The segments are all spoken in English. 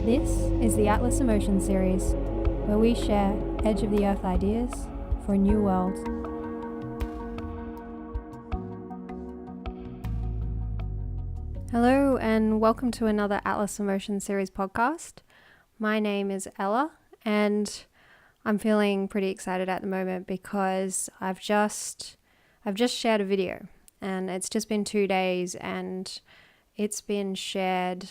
This is the Atlas Emotion Series, where we share edge of the earth ideas for a new world. Hello and welcome to another Atlas Emotion Series podcast. My name is Ella and I'm feeling pretty excited at the moment because I've just shared a video and it's just been 2 days and it's been shared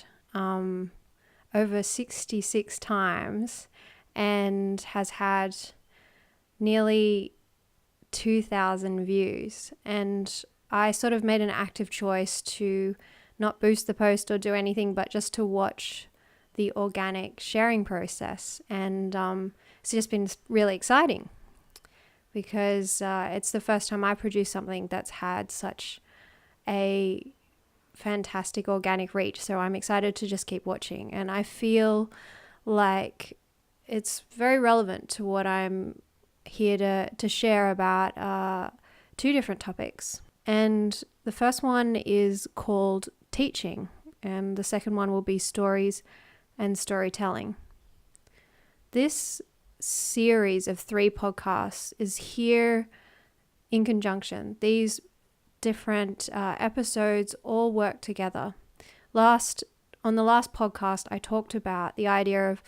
over 66 times and has had nearly 2,000 views. And I sort of made an active choice to not boost the post or do anything, but just to watch the organic sharing process. And it's just been really exciting because it's the first time I produce something that's had such a fantastic organic reach. So I'm excited to just keep watching. And I feel like it's very relevant to what I'm here to share about two different topics. And the first one is called teaching, and the second one will be stories and storytelling. This series of 3 podcasts is here in conjunction. These different episodes all work together. On the last podcast, I talked about the idea of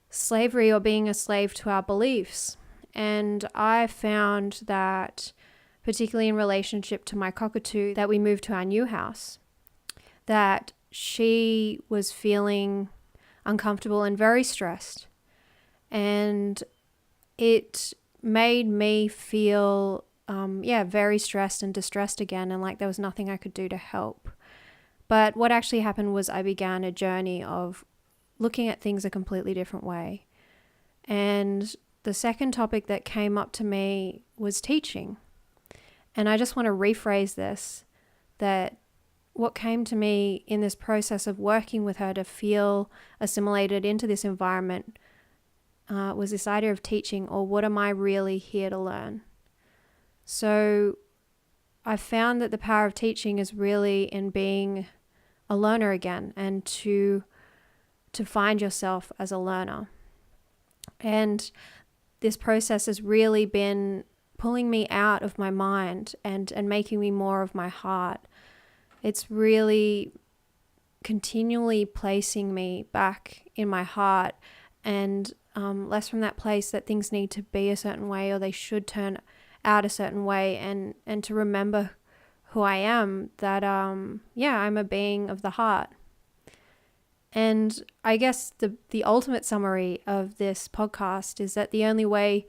slavery or being a slave to our beliefs. And I found that, particularly in relationship to my Cockatoo, that we moved to our new house, that she was feeling uncomfortable and very stressed. And it made me feel very stressed and distressed again, and like there was nothing I could do to help. But what actually happened was I began a journey of looking at things a completely different way. And the second topic that came up to me was teaching. And I just want to rephrase this, that what came to me in this process of working with her to feel assimilated into this environment was this idea of teaching, or what am I really here to learn? So I found that the power of teaching is really in being a learner again, and to find yourself as a learner. And this process has really been pulling me out of my mind and making me more of my heart. It's really continually placing me back in my heart and less from that place that things need to be a certain way or they should turn out a certain way, and to remember who I am, that I'm a being of the heart. And I guess the ultimate summary of this podcast is that the only way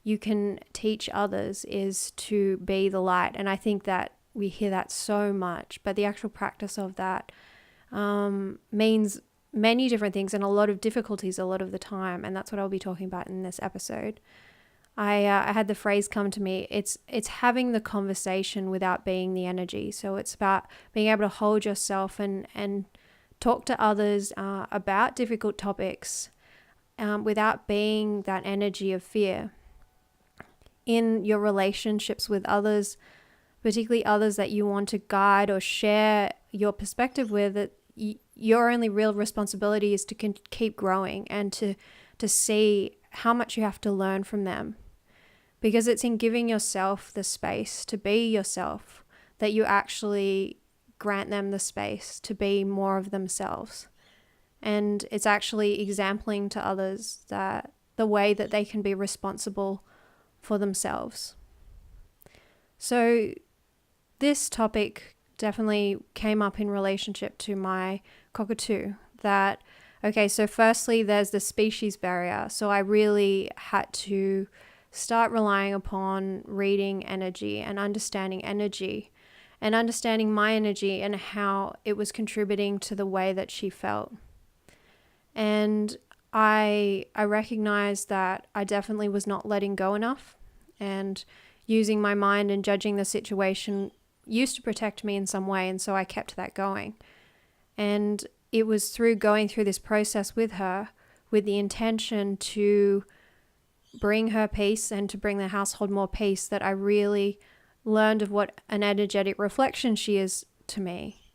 you can teach others is to be the light. And I think that we hear that so much, but the actual practice of that means many different things and a lot of difficulties a lot of the time. And that's what I'll be talking about in this episode. I had the phrase come to me, it's having the conversation without being the energy. So it's about being able to hold yourself and talk to others about difficult topics without being that energy of fear. In your relationships with others, particularly others that you want to guide or share your perspective with, that your only real responsibility is to keep growing and to see how much you have to learn from them. Because it's in giving yourself the space to be yourself that you actually grant them the space to be more of themselves. And it's actually exempling to others that the way that they can be responsible for themselves. So this topic definitely came up in relationship to my Cockatoo. So firstly, there's the species barrier. So I really had to start relying upon reading energy and understanding my energy and how it was contributing to the way that she felt. And I recognized that I definitely was not letting go enough, and using my mind and judging the situation used to protect me in some way, and so I kept that going. And it was through going through this process with her, with the intention to bring her peace and to bring the household more peace, that I really learned of what an energetic reflection she is to me.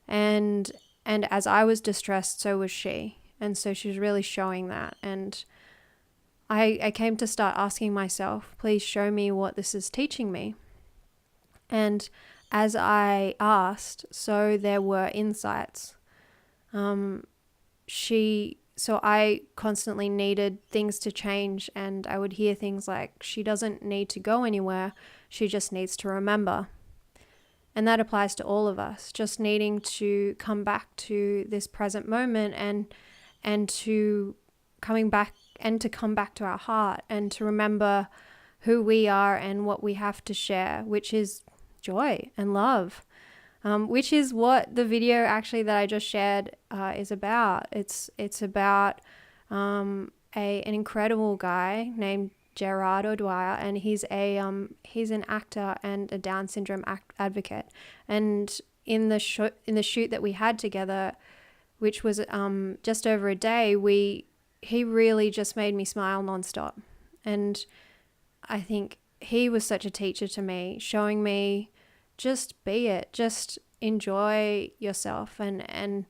And as I was distressed, so was she. And so she's really showing that. And I came to start asking myself, please show me what this is teaching me. And as I asked, so there were insights. So I constantly needed things to change, and I would hear things like, she doesn't need to go anywhere, she just needs to remember. And that applies to all of us, just needing to come back to this present moment and to come back to our heart and to remember who we are and what we have to share, which is joy and love, which is what the video actually that I just shared is about. It's about an incredible guy named Gerard O'Dwyer, and he's an actor and a Down syndrome advocate. And in the shoot that we had together, which was just over a day, he really just made me smile nonstop. And I think he was such a teacher to me, showing me just be it, just enjoy yourself, and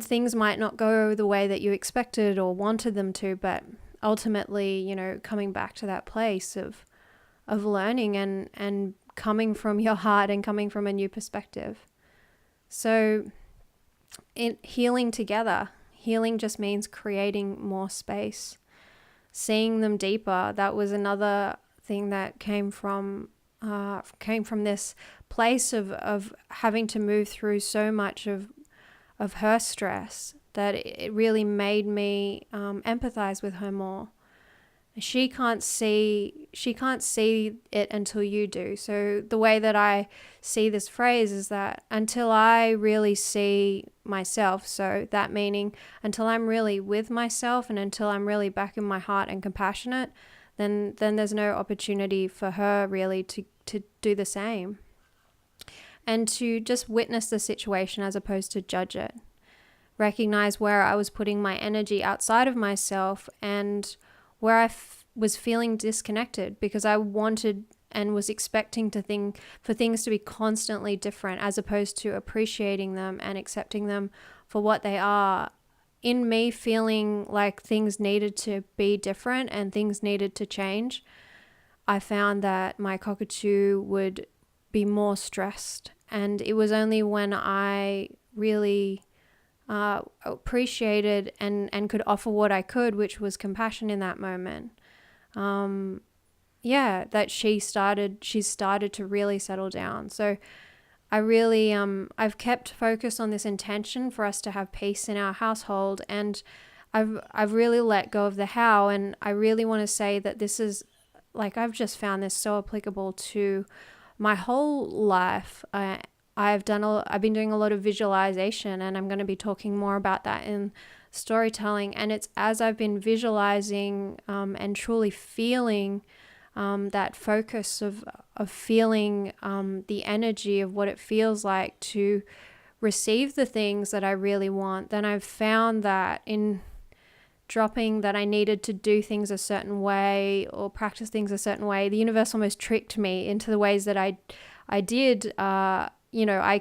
things might not go the way that you expected or wanted them to, but ultimately, you know, coming back to that place of learning and coming from your heart and coming from a new perspective. So in healing together, healing just means creating more space, seeing them deeper. That was another thing that came from this place of having to move through so much of her stress, that it really made me empathize with her more. She can't see it until you do. So the way that I see this phrase is that until I really see myself, so that meaning until I'm really with myself and until I'm really back in my heart and compassionate, then there's no opportunity for her really to do the same. And to just witness the situation as opposed to judge it. Recognize where I was putting my energy outside of myself and where I was feeling disconnected because I wanted and was expecting for things to be constantly different, as opposed to appreciating them and accepting them for what they are. In me feeling like things needed to be different and things needed to change, I found that my cockatoo would be more stressed. And it was only when I really appreciated and could offer what I could, which was compassion in that moment, that she's started to really settle down. So I really I've kept focus on this intention for us to have peace in our household, and I've really let go of the how. And I really want to say that this is, like, I've just found this so applicable to my whole life. I've been doing a lot of visualization, and I'm going to be talking more about that in storytelling. And it's as I've been visualizing and truly feeling that focus of feeling the energy of what it feels like to receive the things that I really want, then I've found that in dropping that I needed to do things a certain way or practice things a certain way, the universe almost tricked me into the ways that I did. I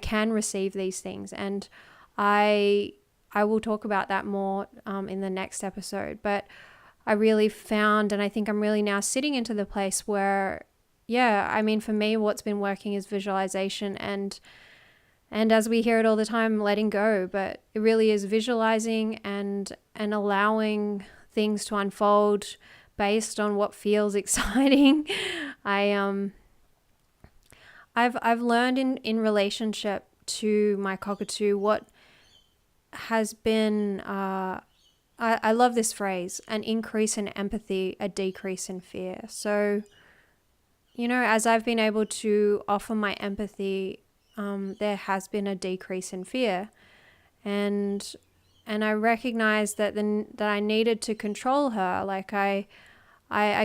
can receive these things, and I will talk about that more in the next episode. But I really found, and I think I'm really now sitting into the place where, for me, what's been working is visualization and as we hear it all the time, letting go. But it really is visualizing and allowing things to unfold based on what feels exciting. I've learned in relationship to my cockatoo what has been, I love this phrase, an increase in empathy, a decrease in fear. So, as I've been able to offer my empathy, there has been a decrease in fear. And I recognized that I needed to control her. Like I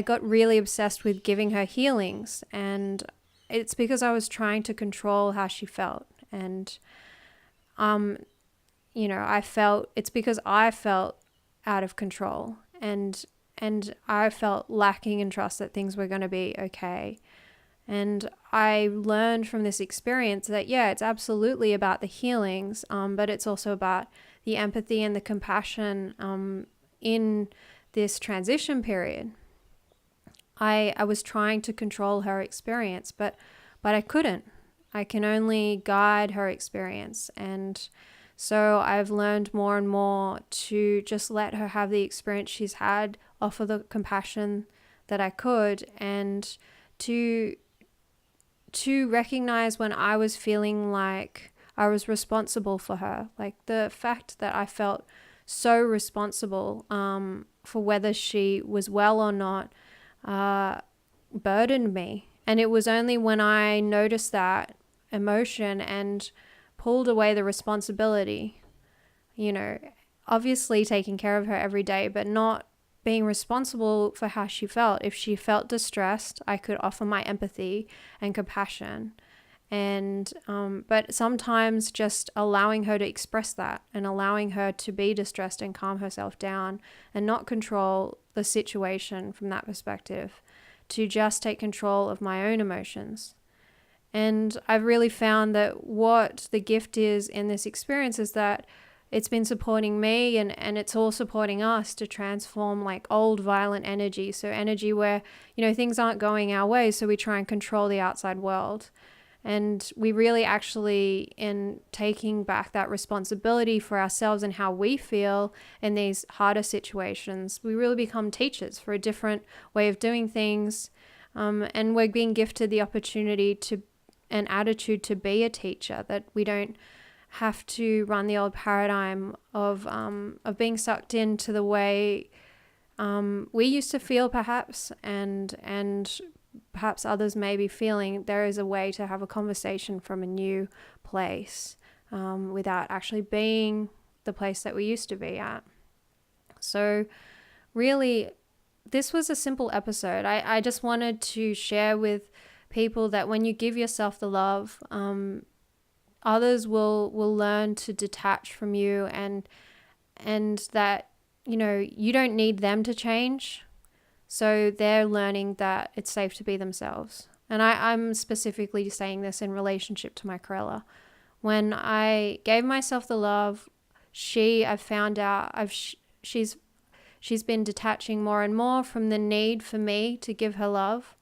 got really obsessed with giving her healings, and it's because I was trying to control how she felt. And, it's because I felt out of control and I felt lacking in trust that things were going to be okay. And I learned from this experience that, it's absolutely about the healings, but it's also about the empathy and the compassion in this transition period. I was trying to control her experience, but I couldn't. I can only guide her experience. And so I've learned more and more to just let her have the experience she's had, offer the compassion that I could, and to recognize when I was feeling like I was responsible for her. Like the fact that I felt so responsible for whether she was well or not burdened me. And it was only when I noticed that emotion and pulled away the responsibility, obviously taking care of her every day, but not being responsible for how she felt. If she felt distressed, I could offer my empathy and compassion. And but sometimes just allowing her to express that and allowing her to be distressed and calm herself down and not control the situation from that perspective, to just take control of my own emotions. And I've really found that what the gift is in this experience is that it's been supporting me, and it's all supporting us to transform like old violent energy. So energy where, things aren't going our way, so we try and control the outside world. And we really actually, in taking back that responsibility for ourselves and how we feel in these harder situations, we really become teachers for a different way of doing things. And we're being gifted the opportunity an attitude to be a teacher, that we don't have to run the old paradigm of being sucked into the way we used to feel, perhaps, and perhaps others may be feeling. There is a way to have a conversation from a new place without actually being the place that we used to be at. So really, this was a simple episode. I just wanted to share with people that when you give yourself the love, others will learn to detach from you, and that, you don't need them to change. So they're learning that it's safe to be themselves. And I'm specifically saying this in relationship to my Corella. When I gave myself the love, I've found out she's been detaching more and more from the need for me to give her love.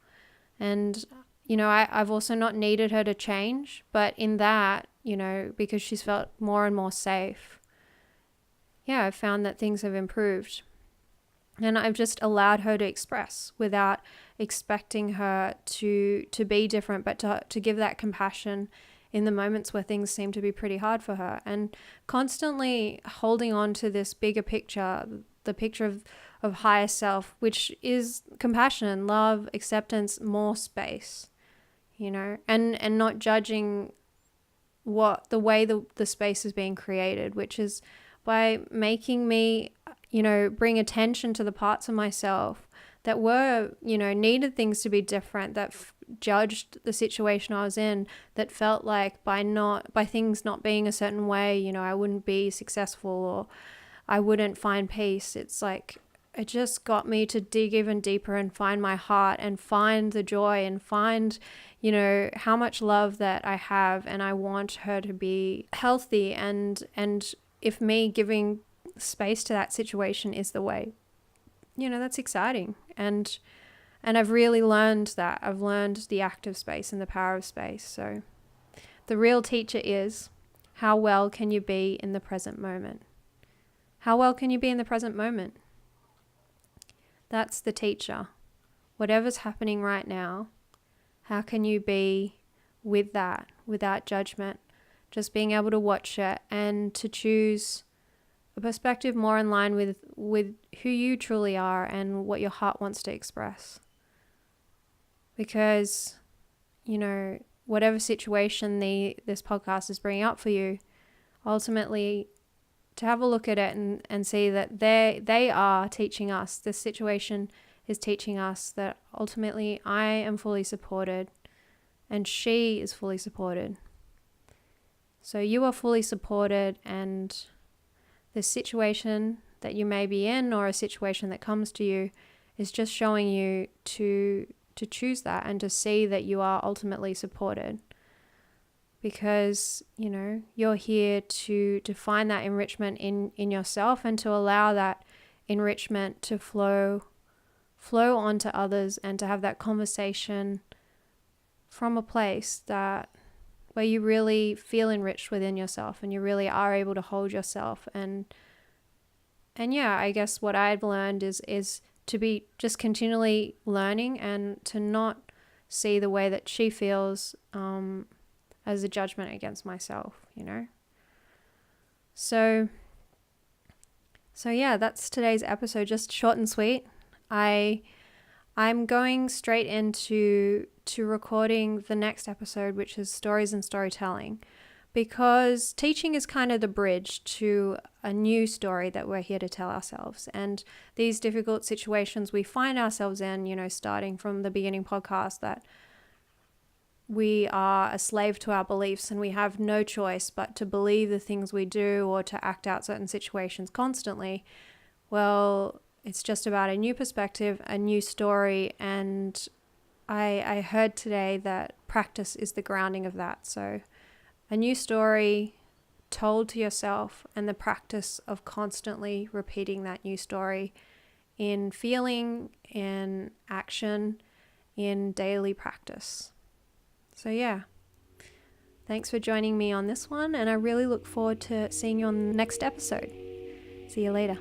And, I've also not needed her to change, but in that, because she's felt more and more safe, I've found that things have improved. And I've just allowed her to express without expecting her to be different, but to give that compassion in the moments where things seem to be pretty hard for her. And constantly holding on to this bigger picture, the picture of higher self, which is compassion, love, acceptance, more space, and not judging the way the space is being created, which is by making me, bring attention to the parts of myself that were, needed things to be different, that judged the situation I was in, that felt like by things not being a certain way, I wouldn't be successful or I wouldn't find peace. It's like, it just got me to dig even deeper and find my heart and find the joy and find, how much love that I have, and I want her to be healthy, and if me giving space to that situation is the way, that's exciting. And I've really learned that. I've learned the active space and the power of space. So the real teacher is, how well can you be in the present moment? How well can you be in the present moment? That's the teacher. Whatever's happening right now, how can you be with that without judgment? Just being able to watch it and to choose a perspective more in line with who you truly are and what your heart wants to express. Because, whatever situation this podcast is bringing up for you, ultimately to have a look at it and see that they are teaching us, this situation is teaching us that ultimately I am fully supported and she is fully supported. So you are fully supported, and the situation that you may be in or a situation that comes to you is just showing you to choose that and to see that you are ultimately supported. because, you're here to find that enrichment in yourself and to allow that enrichment to flow onto others, and to have that conversation from a place where you really feel enriched within yourself and you really are able to hold yourself. And yeah, I guess what I've learned is to be just continually learning and to not see the way that she feels as a judgment against myself, So yeah, that's today's episode, just short and sweet. I'm going straight into recording the next episode, which is stories and storytelling, because teaching is kind of the bridge to a new story that we're here to tell ourselves. And these difficult situations we find ourselves in, starting from the beginning podcast, that we are a slave to our beliefs and we have no choice but to believe the things we do or to act out certain situations constantly. Well, it's just about a new perspective, a new story, and I heard today that practice is the grounding of that. So a new story told to yourself, and the practice of constantly repeating that new story in feeling, in action, in daily practice. So yeah, thanks for joining me on this one, and I really look forward to seeing you on the next episode. See you later.